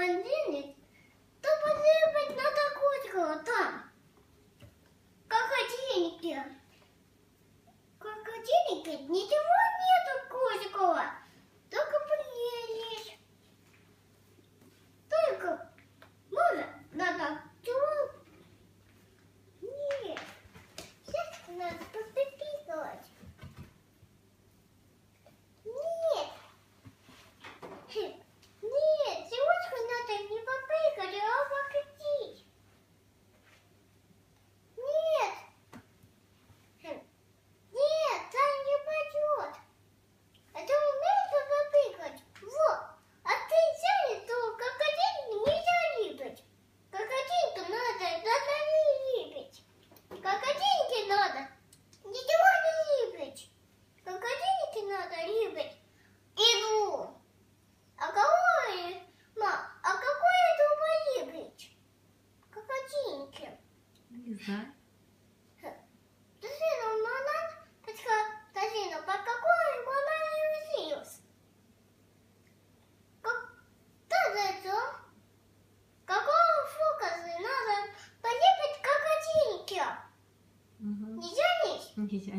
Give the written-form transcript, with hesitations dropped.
холодильник, то посыпать надо вкусненького там. Как холодильнике. Как холодильнике ничего нету вкусненького. Только прелесть. Только может надо чего? Нет. Сейчас надо поступить. Нет. Нет, сегодня надо не попрыгать, а покатить. Нет. Нет, так не пойдет. А ты умеешь попрыгать? Вот. А ты взяли, то крокодил нельзя липать. Крокодилку надо не липать. Крокодилке надо ничего не липать. Крокодилке надо липать игру. А какое, а какое зубы липать? Крокодилке. Не знаю. Татьяна, под какой банан вирус? Что за это? Какого фокуса надо полепить крокодильки? Угу. Нельзя есть? Нельзя.